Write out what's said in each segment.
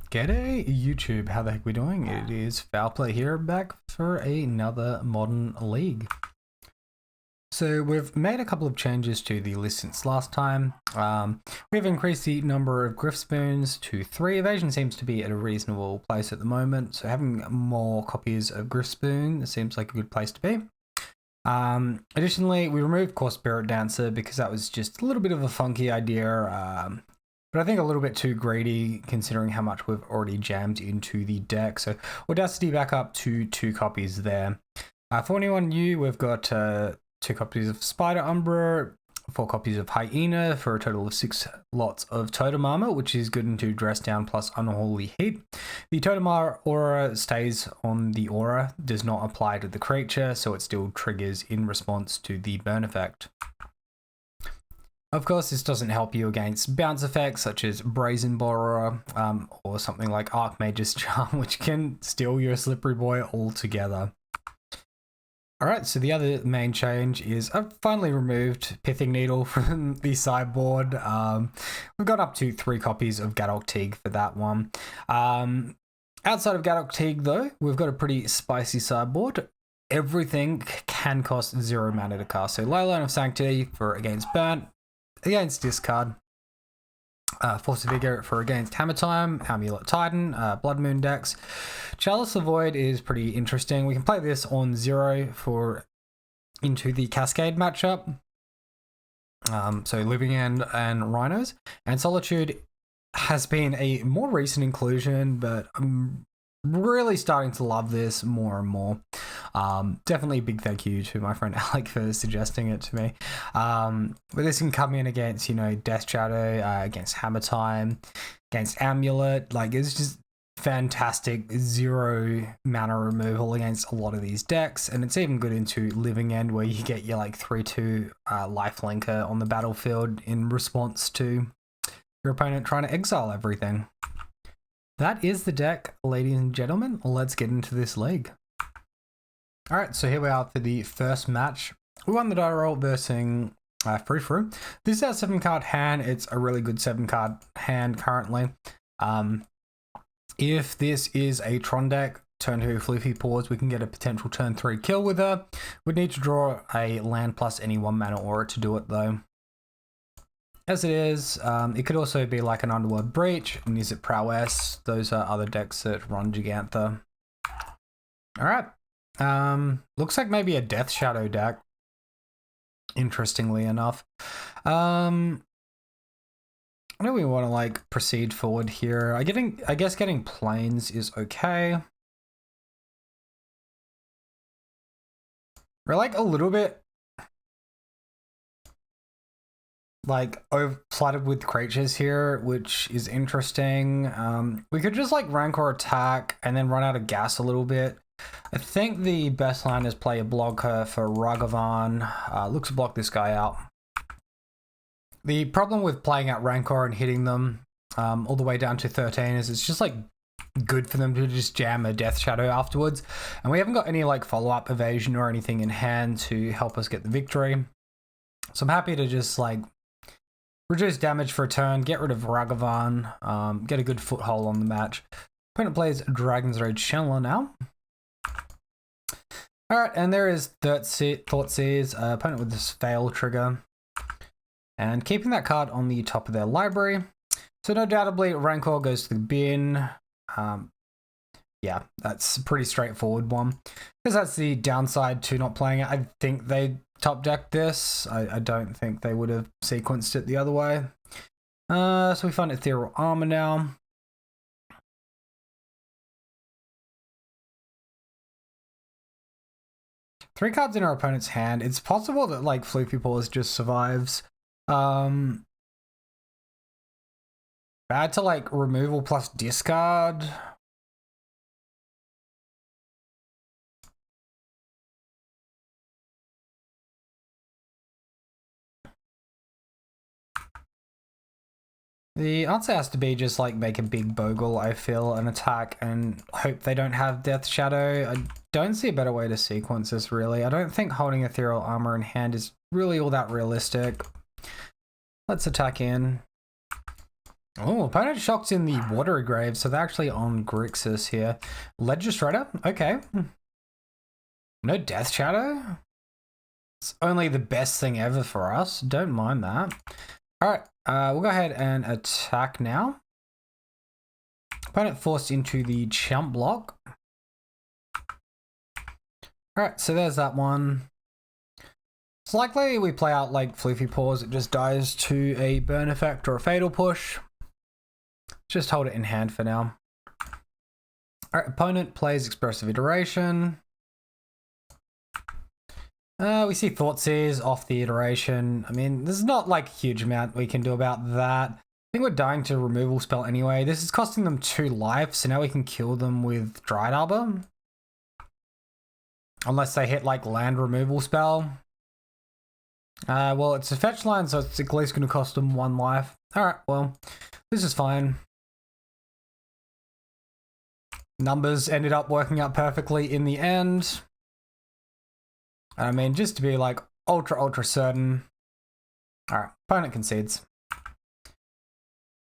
G'day YouTube, how the heck we doing? It is Foul Play here, back for another Modern League. So we've made a couple of changes to the list since last time. We've increased the number of Griff Spoons to 3. Evasion seems to be at a reasonable place at the moment, so having more copies of Griff Spoon seems like a good place to be. Additionally, we removed Core Spirit Dancer because that was just a little bit of a funky idea. But I think a little bit too greedy considering how much we've already jammed into the deck. So Audacity back up to 2 copies there. For anyone new, we've got 2 copies of Spider Umbra, 4 copies of Hyena for a total of 6 lots of Totem Armor, which is good into Dress Down plus Unholy Heat. The Totem Armor aura stays on the aura, does not apply to the creature, so it still triggers in response to the burn effect. Of course, this doesn't help you against bounce effects such as Brazen Borrower or something like Archmage's Charm, which can steal your Slippery Boy altogether. Alright, so the other main change is I've finally removed Pithing Needle from the sideboard. We've got up to 3 copies of Gadok Teague for that one. Outside of Gadok Teague though, we've got a pretty spicy sideboard. Everything can cost 0 mana to cast. So Leyline of Sanctity for against Burnt, against Discard, Force of Vigor for against Hammer Time, Amulet Titan, Blood Moon decks. Chalice of Void is pretty interesting. We can play this on 0 for into the Cascade matchup. So Living End and Rhinos. And Solitude has been a more recent inclusion, but I'm really starting to love this more and more. Definitely a big thank you to my friend Alec for suggesting it to me. But this can come in against, Death Shadow, against Hammer Time, against Amulet. Like, it's just fantastic 0 mana removal against a lot of these decks. And it's even good into Living End, where you get your 3/2 lifelinker on the battlefield in response to your opponent trying to exile everything. That is the deck, ladies and gentlemen. Let's get into this league. Alright, so here we are for the first match. We won the die roll versus Free Fruit. This is our 7-card hand. It's a really good 7-card hand currently. If this is a Tron deck, turn 2 Floofy Paws, we can get a potential turn 3 kill with her. We'd need to draw a land plus any 1 mana aura to do it though. As it is, it could also be like an Underworld Breach, and is it Prowess? Those are other decks that run Gigantha. Alright. Looks like maybe a Death Shadow deck, interestingly enough. I know we want to proceed forward here. I guess getting Plains is okay. We're a little bit over flooded with creatures here, which is interesting. We could just Rancor attack and then run out of gas a little bit. I think the best line is play a blocker for Ragavan. Looks to block this guy out. The problem with playing out Rancor and hitting them all the way down to 13 is it's just good for them to just jam a Death Shadow afterwards. And we haven't got any follow-up evasion or anything in hand to help us get the victory. So I'm happy to just reduce damage for a turn, get rid of Ragavan, get a good foothold on the match. Opponent plays Dragon's Rage Channeler now. Alright, and there is Thoughtseize, opponent with this fail trigger. And keeping that card on the top of their library. So no doubtably, Rancor goes to the bin. Yeah, that's a pretty straightforward one. Because that's the downside to not playing it. I think they top decked this. I don't think they would have sequenced it the other way. So we find Ethereal Armor now. Three cards in our opponent's hand. It's possible that Floofy Paws just survives. Bad to removal plus discard. The answer has to be just make a big Bogle, I feel, an attack and hope they don't have Death Shadow. I don't see a better way to sequence this really. I don't think holding Ethereal Armor in hand is really all that realistic. Let's attack in. Oh, opponent shocked in the Watery Grave, so they're actually on Grixis here. Legistrator, okay. No Death Shadow? It's only the best thing ever for us. Don't mind that. Alright, we'll go ahead and attack now. Opponent forced into the chump block. Alright, so there's that one. It's likely we play out like Floofy Paws, it just dies to a burn effect or a fatal push. Just hold it in hand for now. Alright, opponent plays Expressive Iteration. We see Thoughtseize off the iteration. I mean, there's not like a huge amount we can do about that. I think we're dying to removal spell anyway. This is costing them 2 life, so now we can kill them with Dried Arbor. Unless they hit like land removal spell. Well, it's a fetch line, so it's at least going to cost them 1 life. Alright, well, this is fine. Numbers ended up working out perfectly in the end. I mean, just to be like ultra certain. Alright, opponent concedes.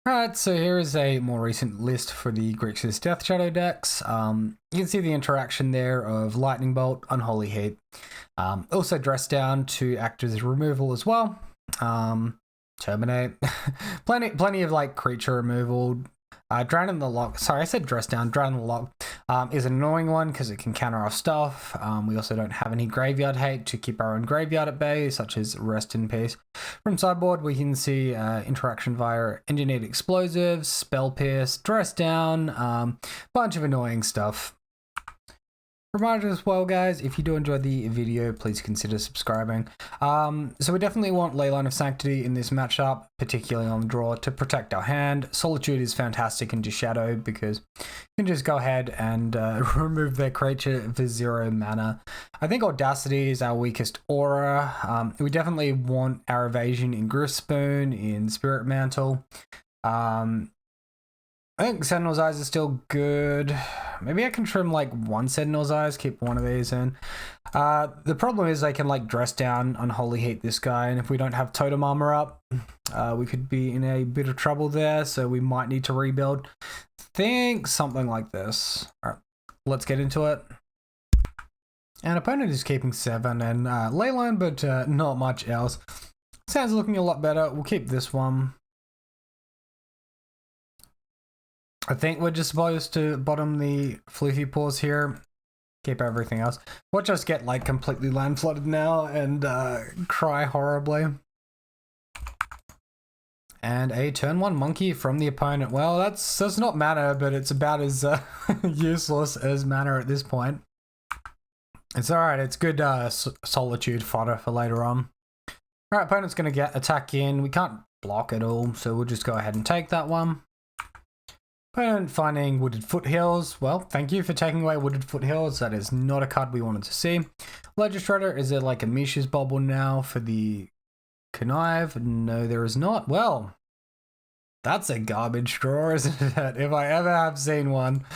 Alright, so here is a more recent list for the Grixis Death Shadow decks. You can see the interaction there of Lightning Bolt, Unholy Heat. Also Dress Down to act as removal as well. Terminate. plenty of like creature removal. Drown in the Lock. Sorry, I said Dress Down. Drown in the Lock is an annoying one because it can counter our stuff. We also don't have any graveyard hate to keep our own graveyard at bay, such as Rest in Peace. From sideboard, we can see interaction via Engineered Explosives, Spell Pierce, Dress Down, bunch of annoying stuff. Reminder as well, guys, if you do enjoy the video, please consider subscribing. So we definitely want Leyline of Sanctity in this matchup, particularly on the draw, to protect our hand. Solitude is fantastic into Shadow because you can just go ahead and remove their creature for 0 mana. I think Audacity is our weakest aura. We definitely want our evasion in Griffspoon, in Spirit Mantle. I think Sentinel's Eyes is still good. Maybe I can trim like 1 Sentinel's Eyes, keep 1 of these in. The problem is I can like Dress Down, Unholy Heat this guy, and if we don't have Totem Armor up, we could be in a bit of trouble there, so we might need to rebuild. Think something like this. Alright, let's get into it. And opponent is keeping 7 and Leyline, but not much else. Sounds looking a lot better. We'll keep this one. I think we're just supposed to bottom the Floofy Paws here, keep everything else. Watch us get like completely land flooded now and cry horribly. And a turn 1 monkey from the opponent. Well, that's not mana, but it's about as useless as mana at this point. It's alright, it's good solitude fodder for later on. Alright, opponent's going to get attack in. We can't block at all, so we'll just go ahead and take that one. Opponent finding Wooded Foothills. Well, thank you for taking away Wooded Foothills. That is not a card we wanted to see. Legistrator, is there like a Mishra's Bubble now for the Connive? No, there is not. Well, that's a garbage draw, isn't it? If I ever have seen one.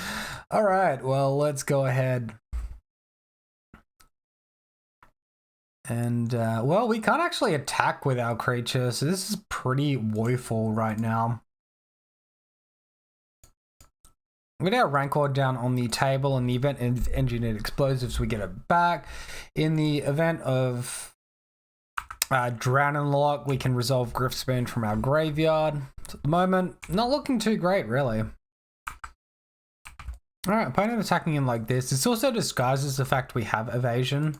All right, well, let's go ahead. And, well, we can't actually attack with our creature, so this is pretty woeful right now. With our Rancor down on the table, in the event of Engineered Explosives, we get it back. In the event of Drown in the Lock, we can resolve Griffspoon from our graveyard. So at the moment, not looking too great, really. Alright, opponent attacking in like this. This also disguises the fact we have evasion.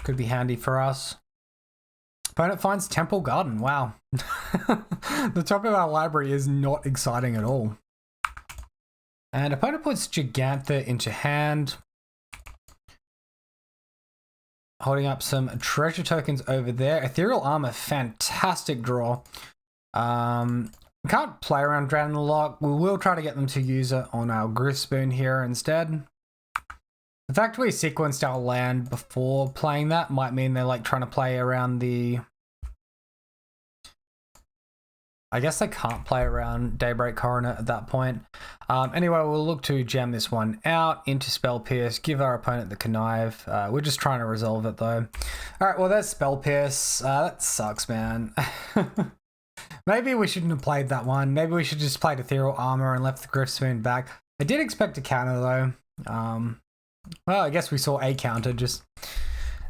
Could be handy for us. Opponent finds Temple Garden. Wow. The top of our library is not exciting at all. And opponent puts Gigantha into hand. Holding up some treasure tokens over there. Ethereal Armor, fantastic draw. Can't play around Drown in the Lock. We will try to get them to use it on our Griffspoon here instead. The fact we sequenced our land before playing that might mean they're like trying to play around the... I guess they can't play around Daybreak Coroner at that point. Anyway, we'll look to jam this one out into Spell Pierce, give our opponent the Connive. We're just trying to resolve it though. All right, well, there's Spell Pierce. That sucks, man. Maybe we shouldn't have played that one. Maybe we should just played Ethereal Armor and left the Griffspoon back. I did expect a counter though. Well, I guess we saw a counter, just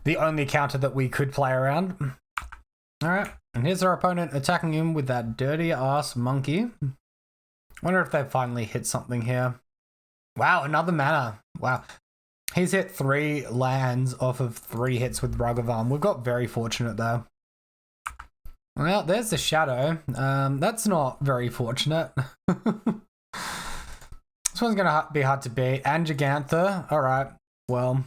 the only counter that we could play around. Alright, and here's our opponent attacking him with that dirty ass monkey. Wonder if they finally hit something here. Wow, another mana. Wow. He's hit 3 lands off of 3 hits with Ragavan. We've got very fortunate there. Well, there's the Shadow. That's not very fortunate. This one's going to be hard to beat. And Gigantha. Alright, well.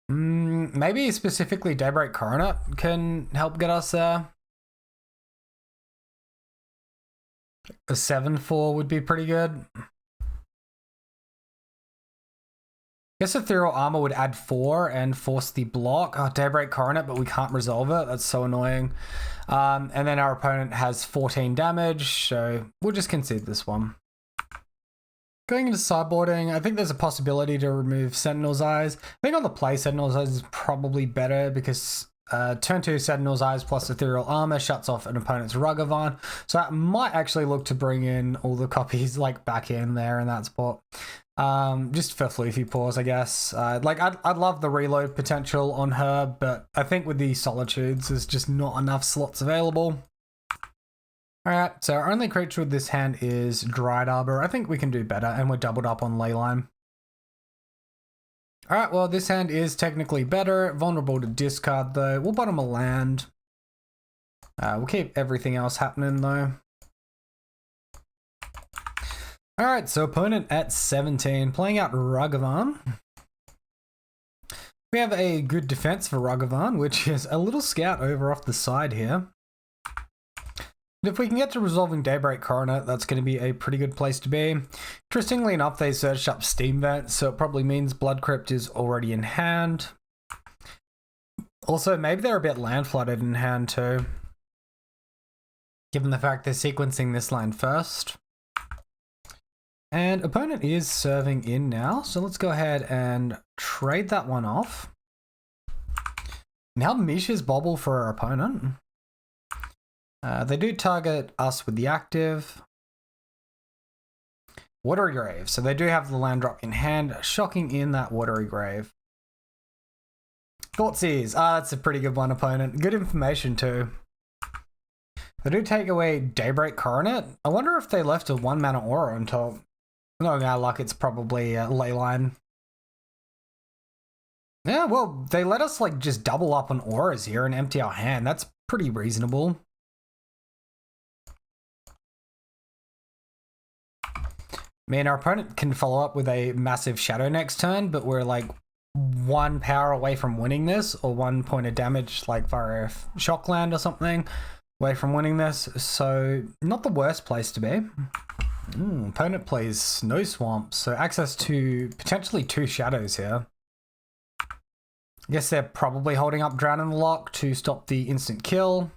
Maybe specifically Daybreak Coronet can help get us there. A 7/4 would be pretty good. Guess Ethereal Armor would add 4 and force the block. Oh, Daybreak Coronet, but we can't resolve it. That's so annoying. And then our opponent has 14 damage, so we'll just concede this one. Going into sideboarding, I think there's a possibility to remove Sentinel's Eyes. I think on the play, Sentinel's Eyes is probably better because turn 2 Sentinel's Eyes plus Ethereal Armor shuts off an opponent's Ragavan. So I might actually look to bring in all the copies like back in there in that spot. Just for Floofy Paws, I guess. I'd love the reload potential on her, but I think with the Solitudes, there's just not enough slots available. Alright, so our only creature with this hand is Dried Arbor. I think we can do better, and we're doubled up on Leyline. Alright, well, this hand is technically better. Vulnerable to discard, though. We'll bottom a land. We'll keep everything else happening, though. Alright, so opponent at 17, playing out Ragavan. We have a good defense for Ragavan, which is a little scout over off the side here. And if we can get to resolving Daybreak Coronet, that's going to be a pretty good place to be. Interestingly enough, they searched up Steam Vent, so it probably means Blood Crypt is already in hand. Also, maybe they're a bit land flooded in hand too, given the fact they're sequencing this land first. And opponent is serving in now, so let's go ahead and trade that one off. Now Misha's Bobble for our opponent. They do target us with the active. Watery Grave, so they do have the land drop in hand, shocking in that Watery Grave. Thoughtseize, that's a pretty good one, opponent. Good information too. They do take away Daybreak Coronet. I wonder if they left a 1 mana aura on top. No, luck, it's probably Leyline. Yeah, well, they let us like just double up on auras here and empty our hand. That's pretty reasonable. I mean, our opponent can follow up with a massive Shadow next turn, but we're like 1 power away from winning this, or 1 point of damage, like via Shockland or something, away from winning this. So, not the worst place to be. Opponent plays Snow Swamp, so access to potentially 2 shadows here. I guess they're probably holding up Drown in the Loch to stop the instant kill.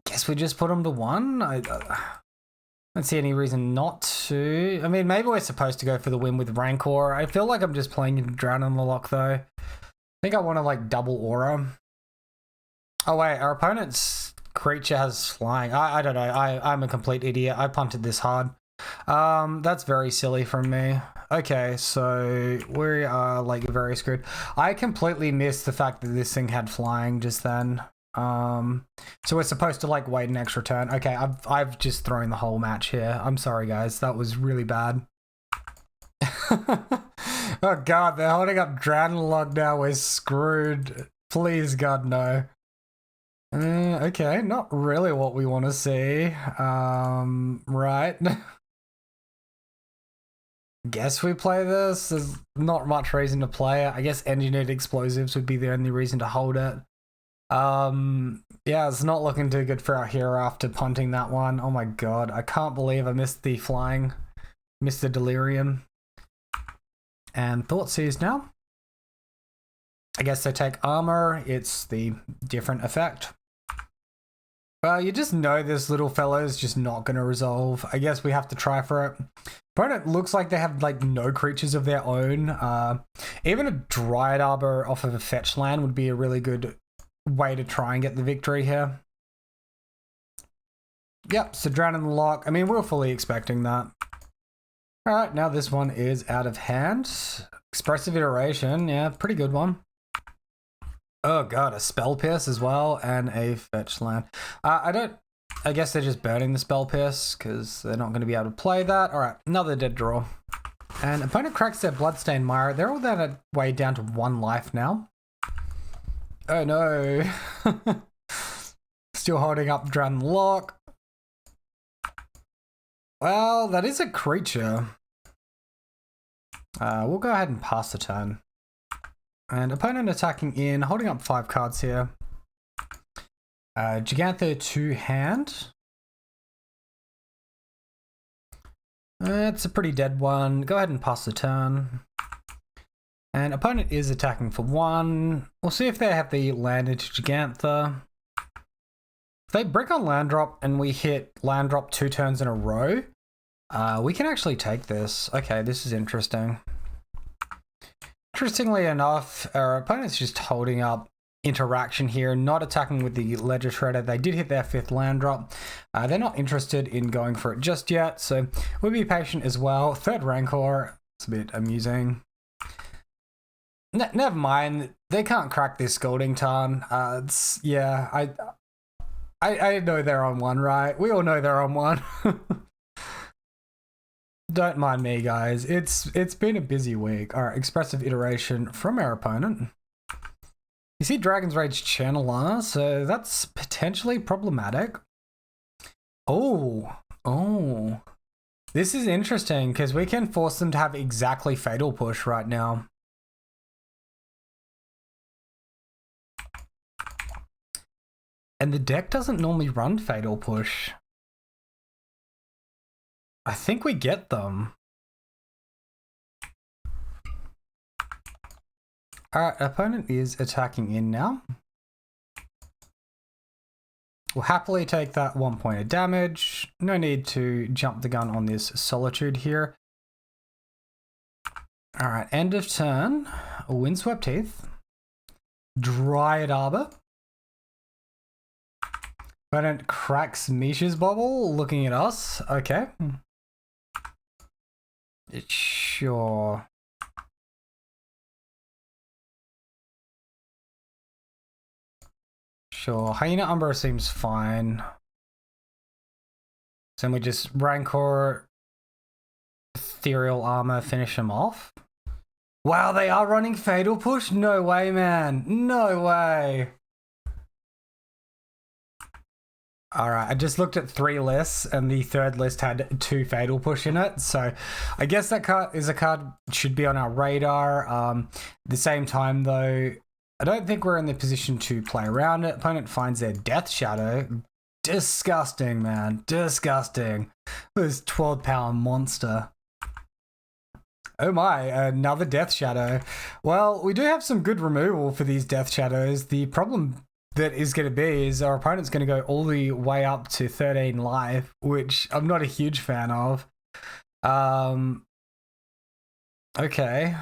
Guess we just put them to 1. I don't see any reason not to. I mean, maybe we're supposed to go for the win with Rancor. I feel like I'm just playing Drown in the Loch though. I think I want to like double aura. Oh wait, our opponent's creature has flying. I don't know. I'm a complete idiot. I punted this hard. That's very silly from me. Okay, so we are like very screwed. I completely missed the fact that this thing had flying just then. So we're supposed to like wait an extra turn. Okay, I've just thrown the whole match here. I'm sorry guys, that was really bad. Oh god, they're holding up Drown Log now. We're screwed. Please god no. Okay, not really what we want to see. Right. Guess we play this. There's not much reason to play it. I guess Engineered Explosives would be the only reason to hold it. Yeah, it's not looking too good for our hero after punting that one. Oh my god, I can't believe I missed the flying. Missed the Delirium. And Thoughtseize now. I guess they take armor. It's the different effect. Well, you just know this little fellow is just not going to resolve. I guess we have to try for it. Opponent looks like they have like no creatures of their own. Even a Dryad Arbor off of a fetch land would be a really good way to try and get the victory here. Yep, so Drown in the Lock. I mean, we were fully expecting that. All right, now this one is out of hand. Expressive Iteration, yeah, pretty good one. Oh god, a Spell Pierce as well, and a fetch land. I guess they're just burning the Spell Pierce because they're not going to be able to play that. All right, another dead draw. And opponent cracks their Bloodstained Mire. They're all that way down to 1 life now. Oh no. Still holding up Drown in the Lock. Well, that is a creature. We'll go ahead and pass the turn. And opponent attacking in, holding up 5 cards here. Gigantha 2 hand. It's a pretty dead one. Go ahead and pass the turn. And opponent is attacking for 1. We'll see if they have the land into Gigantha. If they brick on land drop and we hit land drop 2 turns in a row, we can actually take this. Okay, this is interesting. Interestingly enough, our opponent's just holding up interaction here, not attacking with the Ledger Shredder. They did hit their 5th land drop. They're not interested in going for it just yet, so we'll be patient as well. 3rd Rancor, it's a bit amusing. Never mind, they can't crack this Scalding Tarn. Yeah, I know they're on 1, right? We all know they're on 1. Don't mind me, guys. It's been a busy week. All right, Expressive Iteration from our opponent. You see Dragon's Rage Channeler, so that's potentially problematic. Oh. This is interesting because we can force them to have exactly Fatal Push right now. And the deck doesn't normally run Fatal Push. I think we get them. Alright, opponent is attacking in now. We'll happily take that 1 point of damage. No need to jump the gun on this Solitude here. Alright, end of turn. Windswept Heath. Dryad Arbor. Opponent cracks Misha's Bubble, looking at us. Okay. Sure. Hyena Umbra seems fine. So we just Rancor, Ethereal Armor, finish him off. Wow, they are running Fatal Push? No way, man. No way. Alright, I just looked at 3 lists and the 3rd list had 2 Fatal Push in it. So I guess that card is a card should be on our radar. At the same time though, I don't think we're in the position to play around it. Opponent finds their Death Shadow. Disgusting, man. Disgusting. This 12-power monster. Oh my, another Death Shadow. Well, we do have some good removal for these Death Shadows. The problem that is going to be is our opponent's going to go all the way up to 13 life, which I'm not a huge fan of. Okay.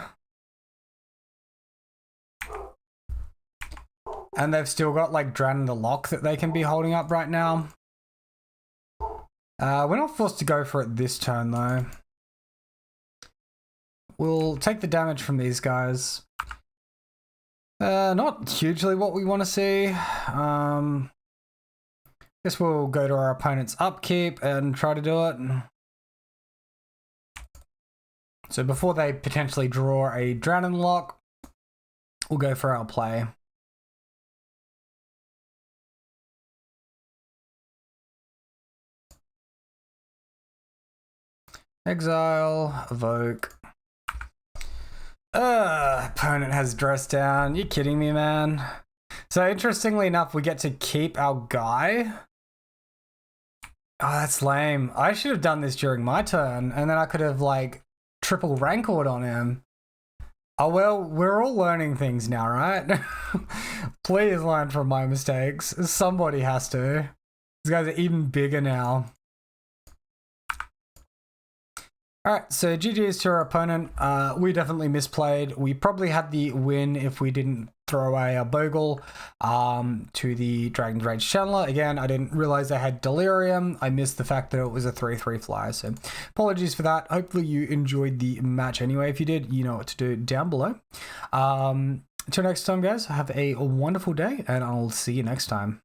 And they've still got like Drown in the Lock that they can be holding up right now. We're not forced to go for it this turn though. We'll take the damage from these guys. Not hugely what we want to see. Guess we'll go to our opponent's upkeep and try to do it. So before they potentially draw a Drown in the Lock, we'll go for our play. Exile, evoke. Opponent has Dress Down. You kidding me, man? So interestingly enough, we get to keep our guy. Oh, that's lame. I should have done this during my turn, and then I could have like triple Rancored on him. Oh well, we're all learning things now, right? Please learn from my mistakes. Somebody has to. These guys are even bigger now. Alright, so GG's to our opponent. We definitely misplayed. We probably had the win if we didn't throw away our Bogle to the Dragon's Rage Channeler. Again, I didn't realize I had Delirium. I missed the fact that it was a 3/3 flyer, so apologies for that. Hopefully you enjoyed the match anyway. If you did, you know what to do down below. Until next time, guys, have a wonderful day, and I'll see you next time.